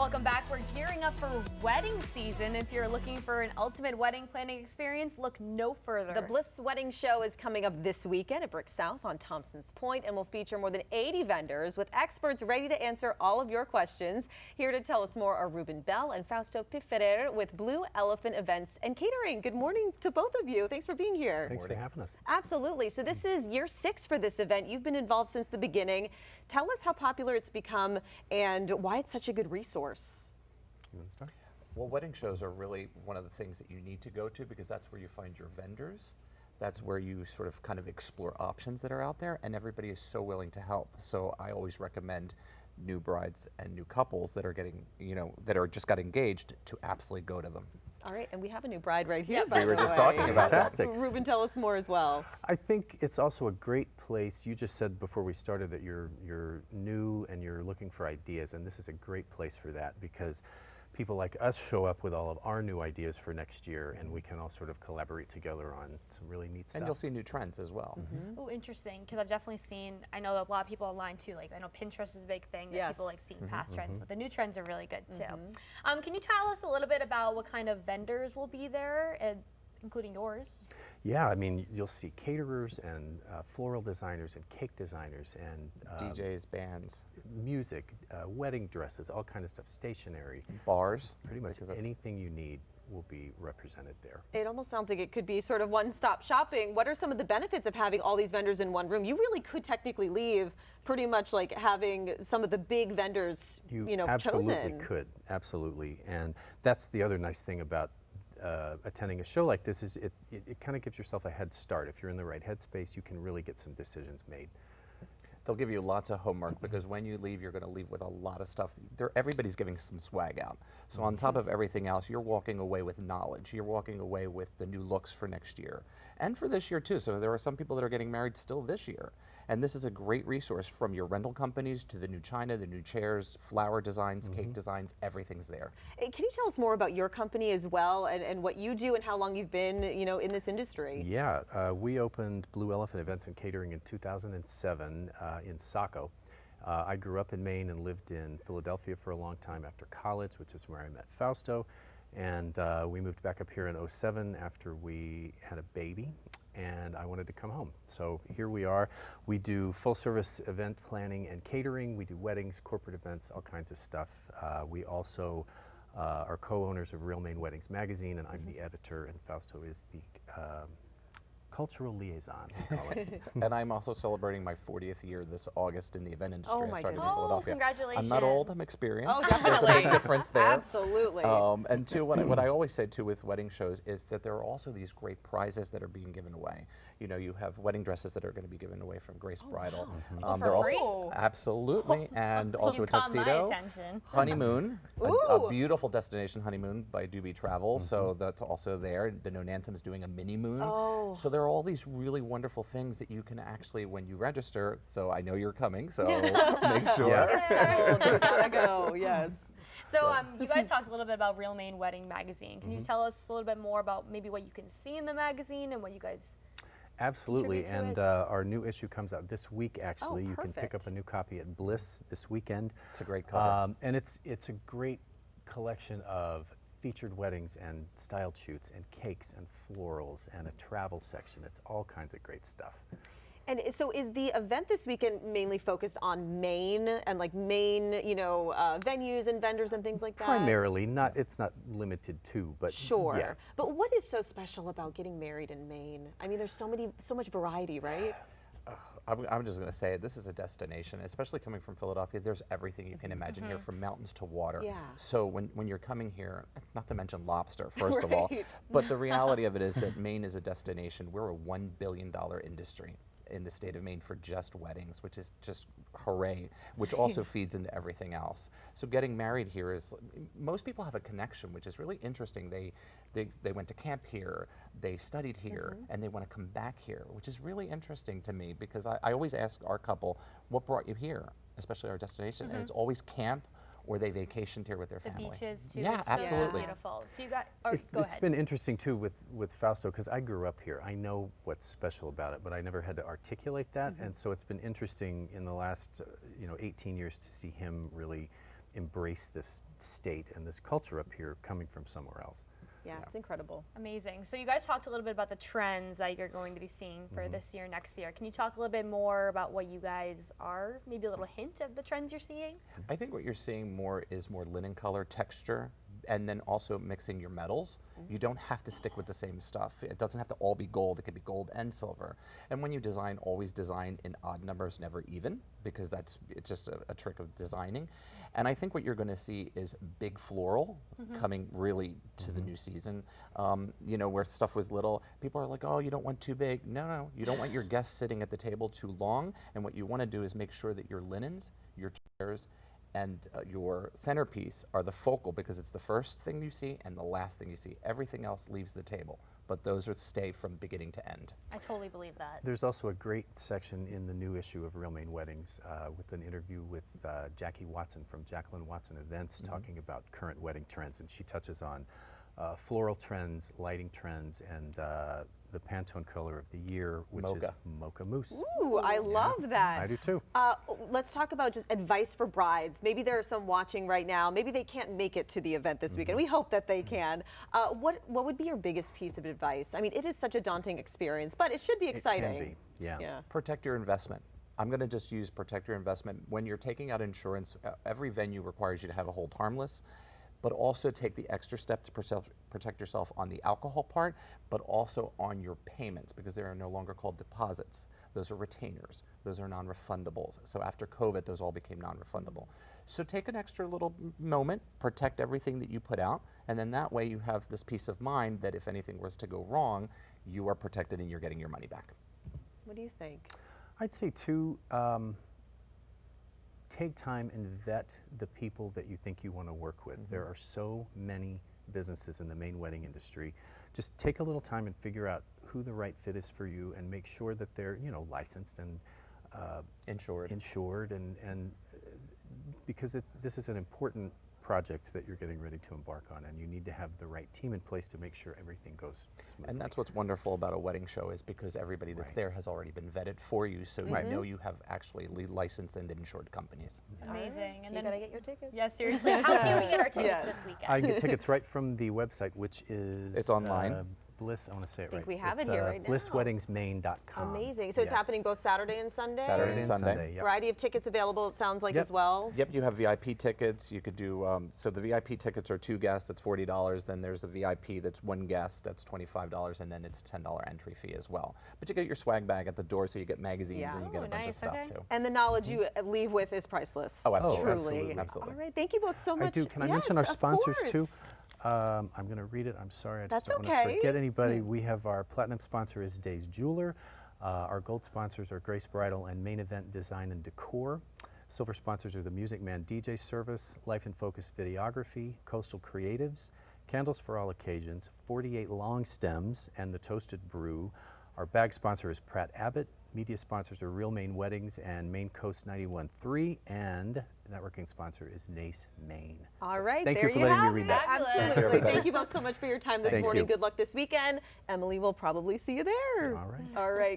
Welcome back. We're gearing up for wedding season. If you're looking for an ultimate wedding planning experience, look no further. The Bliss Wedding Show is coming up this weekend at Brick South on Thompson's Point and will feature more than 80 vendors with experts ready to answer all of your questions. Here to tell us more are Reuben Bell and Fausto Pifferrer with Blue Elephant Events and Catering. Good morning to both of you. Thanks for being here. Thanks for having us. Absolutely. So this is year 6 for this event. You've been involved since the beginning. Tell us how popular it's become and why it's such a good resource. You want to start? Well, wedding shows are really one of the things that you need to go to because that's where you find your vendors. That's where you sort of kind of explore options that are out there, and everybody is so willing to help. So I always recommend new brides and new couples that are getting, that are just got engaged to absolutely go to them. All right, and we have a new bride right here. Yep. By We were the just way. talking about Fantastic. that. Reuben, tell us more as well. I think it's also a great place. You just said before we started that you're new and you're looking for ideas, and this is a great place for that because people like us show up with all of our new ideas for next year, and we can all sort of collaborate together on some really neat stuff. And you'll see new trends as well. Oh, interesting, because I've definitely seen, I know a lot of people online too, like I know Pinterest is a big thing that Yes. people like seeing past trends, but the new trends are really good too. Can you tell us a little bit about what kind of vendors will be there, including yours? Yeah, I mean, you'll see caterers and floral designers and cake designers and DJs, bands, music, wedding dresses, all kind of stuff, stationery. bars. Pretty much 'cause that's- anything you need will be represented there. It almost sounds like it could be sort of one-stop shopping. What are some of the benefits of having all these vendors in one room? You really could technically leave pretty much like having some of the big vendors, absolutely chosen. could, absolutely. And that's the other nice thing about attending a show like this is it kind of gives yourself a head start. If you're in the right headspace, you can really get some decisions made. They'll give you lots of homework because when you leave, you're going to leave with a lot of stuff. Everybody's giving some swag out. So on top of everything else, you're walking away with knowledge. You're walking away with the new looks for next year and for this year too. So there are some people that are getting married still this year. And this is a great resource from your rental companies to the new china, the new chairs, flower designs, cake designs, everything's there. Can you tell us more about your company as well and what you do and how long you've been, in this industry? Yeah, we opened Blue Elephant Events and Catering in 2007 in Saco. I grew up in Maine and lived in Philadelphia for a long time after college, which is where I met Fausto. And we moved back up here in '07 after we had a baby, and I wanted to come home. So here we are. We do full service event planning and catering. We do weddings, corporate events, all kinds of stuff. We also are co-owners of Real Maine Weddings magazine, and I'm the editor, and Fausto is the cultural liaison, we call it. And I'm also celebrating my 40th year this August in the event industry. Oh, I my started in goodness. Philadelphia. Congratulations. I'm not old, I'm experienced. Oh, There's a definitely. big difference there. Absolutely. And two, what I always say too with wedding shows is that there are also these great prizes that are being given away. You have wedding dresses that are going to be given away from Grace Bridal. For They're free? also absolutely, and also You a caught my tuxedo. attention. Honeymoon, a Ooh. beautiful destination honeymoon by Doobie Travel. So that's also there. The Nonantum is doing a mini moon. Oh. So there are all these really wonderful things that you can actually, when you register. So I know you're coming. So make sure. Yeah. Oh, you gotta go, yes. So you guys talked a little bit about Real Maine Wedding magazine. Can you tell us a little bit more about maybe what you can see in the magazine and what you guys... Absolutely, contribute and to our new issue comes out this week. Actually, you can pick perfect. up a new copy at Bliss this weekend. It's a great cover. And it's a great collection of featured weddings and styled shoots and cakes and florals and a travel section. It's all kinds of great stuff. And so is the event this weekend mainly focused on Maine and like Maine, venues and vendors and things like that? Primarily, it's not limited to, but Sure. yeah. But what is so special about getting married in Maine? I mean, there's so much variety, right? I'm just going to say this is a destination, especially coming from Philadelphia. There's everything you can imagine here, from mountains to water. Yeah. So when you're coming here, not to mention lobster, first of all, Right. but the reality of it is that Maine is a destination. We're a $1 billion industry in the state of Maine for just weddings, which is just hooray, which also feeds into everything else. So getting married here is, most people have a connection, which is really interesting. They went to camp here, they studied here, and they want to come back here, which is really interesting to me because I always ask our couple, what brought you here, especially our destination, and it's always camp or they vacationed here with their The family. beaches too. Yeah, It's so absolutely. beautiful. So you got. Or It's go ahead. been interesting too with Fausto because I grew up here. I know what's special about it, but I never had to articulate that, and so it's been interesting in the last 18 years to see him really embrace this state and this culture up here coming from somewhere else. Yeah, it's incredible. Amazing. So you guys talked a little bit about the trends that you're going to be seeing for this year, next year. Can you talk a little bit more about what you guys are, maybe a little hint of the trends you're seeing? I think what you're seeing more is more linen color texture, and then also mixing your metals. You don't have to stick with the same stuff. It doesn't have to all be gold. It could be gold and silver. And when you design, always design in odd numbers, never even, because it's just a trick of designing. And I think what you're going to see is big floral coming really to the new season. You know, where stuff was little, people are like, oh, you don't want too big. No, you don't want your guests sitting at the table too long. And what you want to do is make sure that your linens, your chairs, and your centerpiece are the focal, because it's the first thing you see and the last thing you see. Everything else leaves the table, but those are stay from beginning to end. I totally believe that. There's also a great section in the new issue of Real Maine Weddings with an interview with Jackie Watson from Jacqueline Watson Events, talking about current wedding trends, and she touches on floral trends, lighting trends, and the Pantone color of the year, which is Mocha Mousse. Ooh, I love that. I do too. Let's talk about just advice for brides. Maybe there are some watching right now. Maybe they can't make it to the event this weekend. We hope that they can. What would be your biggest piece of advice? I mean, it is such a daunting experience, but it should be exciting. It can be, yeah. Protect your investment. I'm going to just use protect your investment. When you're taking out insurance, every venue requires you to have a hold harmless, but also take the extra step to protect yourself on the alcohol part, but also on your payments, because they are no longer called deposits. Those are retainers. Those are non-refundables. So after COVID, those all became non-refundable. So take an extra little moment, protect everything that you put out, and then that way you have this peace of mind that if anything was to go wrong, you are protected and you're getting your money back. What do you think? I'd say too, take time and vet the people that you think you want to work with. There are so many businesses in the Maine wedding industry. Just take a little time and figure out who the right fit is for you, and make sure that they're, you know, licensed and insured, and because this is an important project that you're getting ready to embark on, and you need to have the right team in place to make sure everything goes smoothly. And that's what's wonderful about a wedding show, is because everybody that's there has already been vetted for you, so you know you have actually licensed and insured companies. Amazing. Right. And you then gotta get your tickets. Yeah, seriously. How can we get our tickets this weekend? I get tickets right from the website, which is It's online. Bliss, I want to say it right. I think we have it's, it here right now. BlissWeddingsMaine.com. Amazing. So it's happening both Saturday and Sunday? Saturday and Sunday. Yep. Variety of tickets available, it sounds like, as well? Yep, you have VIP tickets. You could do, so the VIP tickets are 2 guests, that's $40. Then there's a VIP that's 1 guest, that's $25, and then it's a $10 entry fee as well. But you get your swag bag at the door, so you get magazines and you get a bunch of stuff too. And the knowledge you leave with is priceless. Oh, absolutely. Truly. Absolutely. All right, thank you both so much. I do. Can I mention our sponsors too? I'm going to read it. I'm sorry. I just don't want to forget anybody. We have our platinum sponsor is Days Jeweler. Our gold sponsors are Grace Bridal and Main Event Design and Decor. Silver sponsors are the Music Man DJ Service, Life in Focus Videography, Coastal Creatives, Candles for All Occasions, 48 Long Stems, and the Toasted Brew. Our bag sponsor is Pratt Abbott. Media sponsors are Real Maine Weddings and Maine Coast 91.3, and the networking sponsor is NACE Maine. All right, thank there you for letting me read that. Absolutely. Thank you both so much for your time this Thank morning. you. Good luck this weekend. Emily will probably see you there. All right. All right.